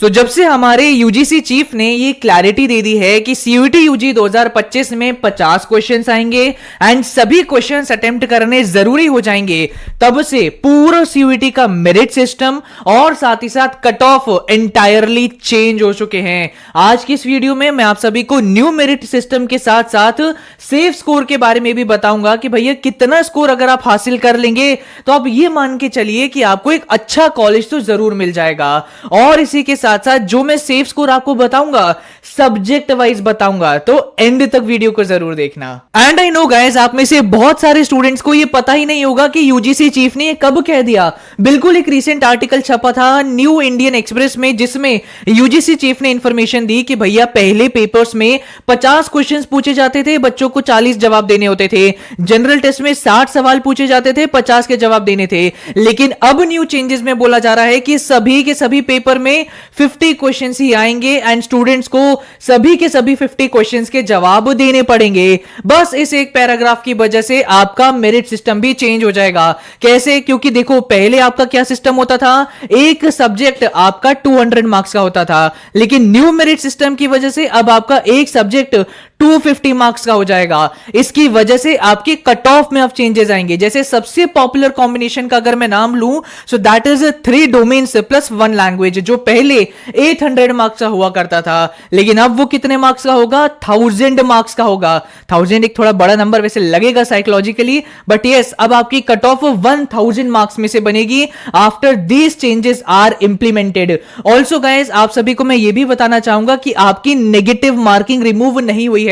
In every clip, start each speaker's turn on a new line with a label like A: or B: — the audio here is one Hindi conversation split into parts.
A: सो जब से हमारे यूजीसी चीफ ने ये क्लैरिटी दे दी है कि सीयूईटी यूजी 2025 में 50 क्वेश्चंस आएंगे एंड सभी क्वेश्चंस अटेम्प्ट करने जरूरी हो जाएंगे, तब से पूरा सीयूईटी का मेरिट सिस्टम और साथ ही साथ कट ऑफ एंटायरली चेंज हो चुके हैं। आज की इस वीडियो में मैं आप सभी को न्यू मेरिट सिस्टम के साथ साथ सेफ स्कोर के बारे में भी बताऊंगा कि भैया कितना स्कोर अगर आप हासिल कर लेंगे तो आप ये मान के चलिए कि आपको एक अच्छा कॉलेज तो जरूर मिल जाएगा। और इसी के साथ साथ जो मैं सेफ स्कोर आपको बताऊंगा सब्जेक्ट वाइज बताऊंगा, तो एंड तक वीडियो को जरूर देखना। एंड आई नो गाइस, आप में से बहुत सारे स्टूडेंट्स को ये पता ही नहीं होगा कि यूजीसी चीफ ने कब कह दिया। बिल्कुल एक रीसेंट आर्टिकल छपा था न्यू इंडियन एक्सप्रेस में, जिसमें यूजीसी चीफ ने इंफॉर्मेशन दी कि भैया पहले पेपर्स में 50 क्वेश्चंस पूछे जाते थे, बच्चों को 40 जवाब देने होते थे। जनरल टेस्ट में 60 सवाल पूछे जाते थे, 50 के जवाब देने थे। लेकिन अब न्यू चेंजेस में बोला जा रहा है कि सभी के सभी पेपर में 50 क्वेश्चंस ही आएंगे एंड स्टूडेंट्स को सभी के सभी 50 क्वेश्चंस के जवाब देने पड़ेंगे। बस इस एक पैराग्राफ की वजह से आपका मेरिट सिस्टम भी चेंज हो जाएगा। कैसे? क्योंकि देखो पहले आपका क्या सिस्टम होता था, एक सब्जेक्ट आपका 200 मार्क्स का होता था, लेकिन न्यू मेरिट सिस्टम की वजह से अब आपका एक सब्जेक्ट 250 मार्क्स का हो जाएगा। इसकी वजह से आपके कट ऑफ में अब चेंजेस आएंगे। जैसे सबसे पॉपुलर कॉम्बिनेशन का अगर मैं नाम लूं, so that is 3 domains plus 1 language, जो पहले 800 मार्क्स का हुआ करता था, लेकिन अब वो कितने मार्क्स का होगा? 1000 मार्क्स का होगा। 1000 एक थोड़ा बड़ा नंबर वैसे लगेगा साइकोलॉजिकली, बट यस, अब आपकी कट ऑफ 1000 मार्क्स में से बनेगी after these changes are implemented. Also guys, आप सभी को मैं ये भी बताना चाहूंगा कि आपकी नेगेटिव मार्किंग रिमूव नहीं हुई है।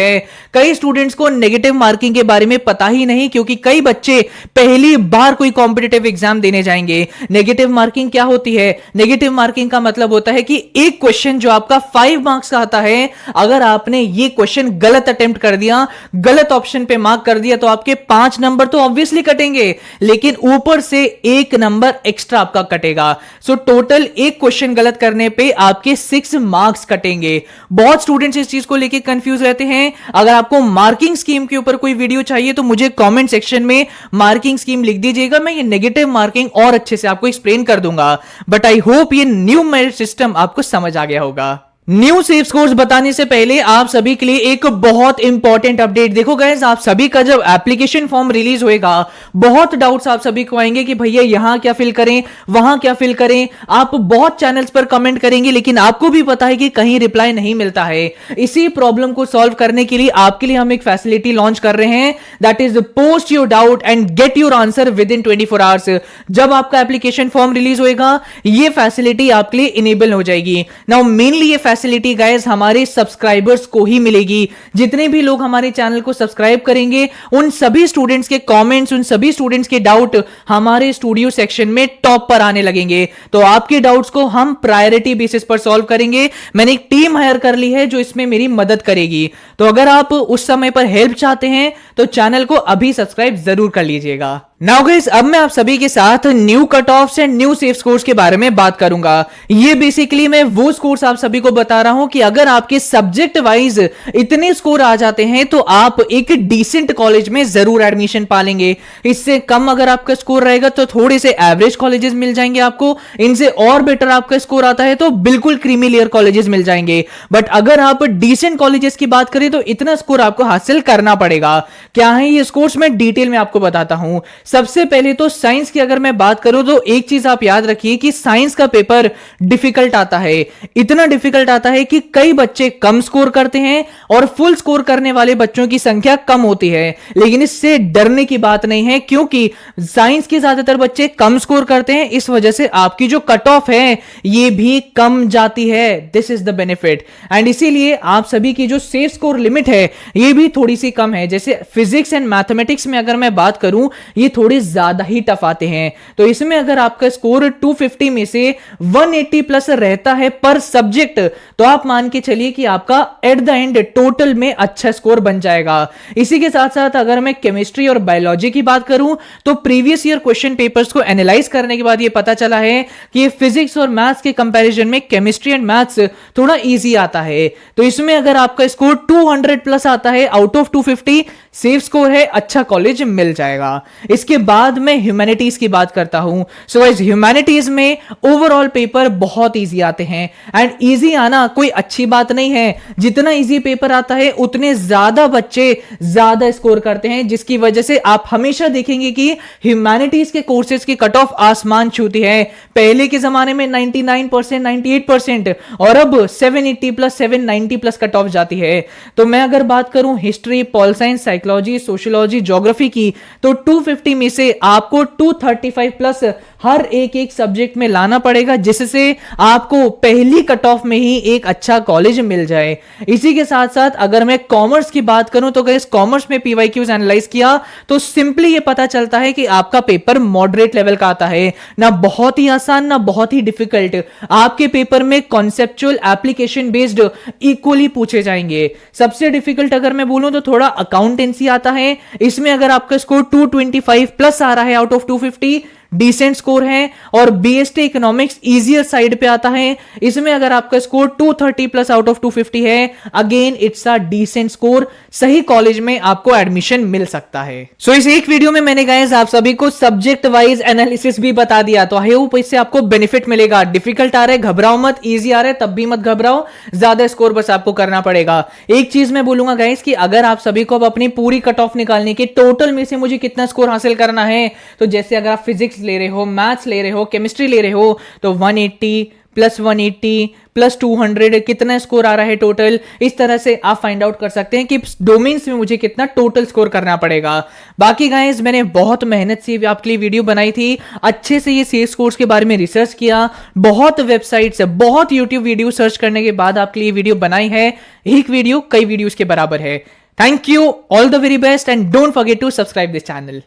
A: कई स्टूडेंट्स को नेगेटिव मार्किंग के बारे में पता ही नहीं, क्योंकि कई बच्चे पहली बार कोई कॉम्पिटिटिव एग्जाम देने जाएंगे। नेगेटिव मार्किंग क्या होती है? नेगेटिव मार्किंग का मतलब होता है कि एक क्वेश्चन जो आपका 5 मार्क्स का आता है, अगर आपने ये क्वेश्चन गलत अटेम्प्ट कर दिया, गलत ऑप्शन पे मार्क कर दिया, तो आपके 5 नंबर तो ऑब्वियसली कटेंगे, लेकिन ऊपर से 1 नंबर एक्स्ट्रा आपका कटेगा। सो टोटल एक क्वेश्चन गलत करने पे आपके 6 मार्क्स कटेंगे। बहुत स्टूडेंट्स इस चीज को लेके कंफ्यूज रहते हैं। अगर आपको मार्किंग स्कीम के ऊपर कोई वीडियो चाहिए तो मुझे कमेंट सेक्शन में मार्किंग स्कीम लिख दीजिएगा, मैं ये नेगेटिव मार्किंग और अच्छे से आपको एक्सप्लेन कर दूंगा। बट आई होप ये न्यू मेरिट सिस्टम आपको समझ आ गया होगा। न्यू सेफ स्कोर्स बताने से पहले आप सभी के लिए एक बहुत इंपॉर्टेंट अपडेट। देखो गाइस, आप सभी का जब एप्लीकेशन फॉर्म रिलीज होएगा, बहुत डाउट्स आप सभी को आएंगे कि भैया यहां क्या फिल करें, वहां क्या फिल करें। आप बहुत चैनल्स पर कमेंट करेंगे, लेकिन आपको भी पता है कि कहीं रिप्लाई नहीं मिलता है। इसी प्रॉब्लम को सॉल्व करने के लिए आपके लिए हम एक फैसिलिटी लॉन्च कर रहे हैं, that is post your doubt and get your answer with in 24 hours. जब आपका एप्लीकेशन फॉर्म रिलीज होएगा, ये फैसिलिटी आपके लिए इनेबल हो जाएगी। नाउ मेनली ये फैसिलिटी गाइस हमारे सब्सक्राइबर्स को ही मिलेगी। जितने भी लोग हमारे चैनल को सब्सक्राइब करेंगे, उन सभी स्टूडेंट्स के कमेंट्स, उन सभी स्टूडेंट्स के डाउट हमारे स्टूडियो सेक्शन में टॉप पर आने लगेंगे। तो आपके डाउट्स को हम प्रायोरिटी बेसिस पर सॉल्व करेंगे। मैंने एक टीम हायर कर ली है जो इसमें मेरी मदद करेगी। तो अगर आप उस समय पर हेल्प चाहते हैं तो चैनल को अभी सब्सक्राइब जरूर कर लीजिएगा। नाउ गाइस, अब मैं आप सभी के साथ new cut offs and new safe scores के बारे में बात करूंगा। ये बेसिकली मैं वो स्कोर्स आप सभी को बता रहा हूं कि अगर आपके सब्जेक्ट वाइज इतने स्कोर आ जाते हैं तो आप एक डिसेंट कॉलेज में जरूर एडमिशन पालेंगे। इससे कम अगर आपका स्कोर रहेगा तो थोड़े से एवरेज कॉलेजेस मिल जाएंगे आपको। इनसे और बेटर आपका स्कोर आता है तो बिल्कुल क्रीमी लेयर कॉलेजेस मिल जाएंगे। बट अगर आप डिसेंट कॉलेजेस की बात करें तो इतना स्कोर आपको हासिल करना पड़ेगा। क्या है ये स्कोर्स, मैं डिटेल में आपको बताता हूं। सबसे पहले तो साइंस की अगर मैं बात करूं तो एक चीज आप याद रखिए कि साइंस का पेपर डिफिकल्ट आता है। इतना डिफिकल्ट आता है कि कई बच्चे कम स्कोर करते हैं और फुल स्कोर करने वाले बच्चों की संख्या कम होती है। लेकिन इससे डरने की बात नहीं है, क्योंकि साइंस के ज्यादातर बच्चे कम स्कोर करते हैं, इस वजह से आपकी जो कट ऑफ है ये भी कम जाती है। This is the benefit. And इसीलिए आप सभी की जो सेफ स्कोर लिमिट है ये भी थोड़ी सी कम है। जैसे फिजिक्स एंड मैथमेटिक्स में अगर मैं बात करूं, ये थोड़े ज्यादा ही टफ आते हैं। तो इसमें अगर आपका स्कोर 250 में से 180 प्लस रहता है पर सब्जेक्ट, तो आप मान के चलिए कि आपका एट द एंड टोटल में अच्छा स्कोर बन जाएगा। इसी के साथ साथ अगर मैं केमिस्ट्री और बायोलॉजी की बात करूं तो प्रीवियस ईयर क्वेश्चन पेपर्स को एनालाइज करने के बाद यह पता चला है कि फिजिक्स और मैथ्स के कंपैरिजन में केमिस्ट्री एंड मैथ्स थोड़ा इजी आता है। तो इसमें अगर आपका स्कोर 200 प्लस आता है आउट ऑफ 250, सेफ स्कोर है, अच्छा कॉलेज मिल जाएगा। इसके बाद मैं ह्यूमैनिटीज की बात करता हूं। सो गाइस, ह्यूमैनिटीज में ओवरऑल पेपर बहुत इजी आते हैं एंड इजी आना कोई अच्छी बात नहीं है। जितना इजी पेपर आता है उतने ज्यादा बच्चे ज्यादा स्कोर करते हैं, जिसकी वजह से आप हमेशा देखेंगे कि ह्यूमैनिटीज के कोर्सेज की कट ऑफ आसमान छूती है। पहले के जमाने में 99%, 98% और अब 780 प्लस 790 प्लस कट ऑफ जाती है। तो मैं अगर बात करूं history, pol science, psychology, sociology, geography की, तो 250 में से आपको 235 प्लस हर एक सब्जेक्ट में लाना पड़ेगा, जिससे आपको पहली कट ऑफ में ही एक अच्छा कॉलेज मिल जाए। इसी के साथ साथ अगर मैं कॉमर्स की बात करूं तो गाइस, कॉमर्स में पीवाईक्यूज एनालाइज किया तो सिंपली ये पता चलता है कि आपका पेपर मॉडरेट लेवल का आता है, ना बहुत ही आसान ना बहुत ही डिफिकल्ट। आपके पेपर में कॉन्सेप्चुअल, एप्लीकेशन बेस्ड इक्वली पूछे जाएंगे। सबसे डिफिकल्ट अगर मैं बोलूं तो थोड़ा अकाउंटेंसी आता है। इसमें अगर आपका स्कोर 225 प्लस आ रहा है आउट ऑफ 250, डिसेंट स्कोर है। और बीएसटी इकोनॉमिक्स इजियर साइड पे आता है। इसमें अगर आपका स्कोर 230 प्लस आउट ऑफ 250 है, again it's a decent score, सही कॉलेज में आपको एडमिशन मिल सकता है। सो इस एक वीडियो में मैंने गाइस आप सभी को सब्जेक्ट वाइज एनालिसिस भी बता दिया, तो आई होप इससे आपको बेनिफिट मिलेगा। डिफिकल्ट आ रहा है घबराओ मत, इजी आ रहा है तब भी मत घबराओ, ज्यादा स्कोर बस आपको करना पड़ेगा। एक चीज मैं बोलूंगा गाइस कि अगर आप सभी को अब अपनी पूरी कट ऑफ निकालने की, टोटल में से मुझे कितना स्कोर हासिल करना है, तो जैसे अगर आप फिजिक्स ले रहे हो, मैथ्स ले रहे हो, केमिस्ट्री ले रहे हो, तो 180 प्लस 180 प्लस 200 कितना स्कोर आ रहा है टोटल। इस तरह से आप फाइंड आउट कर सकते हैं कि डोमेन्स में मुझे कितना टोटल स्कोर करना पड़ेगा। बाकी गाइस, मैंने बहुत मेहनत से आपके लिए वीडियो बनाई थी, अच्छे से ये सेल्स कोर्स के बारे में रिसर्च किया, बहुत वेबसाइट से, बहुत यूट्यूब वीडियो सर्च करने के बाद आपके लिए वीडियो बनाई है। एक वीडियो कई वीडियोस के बराबर है। Thank you, all the very best and don't forget to subscribe this channel.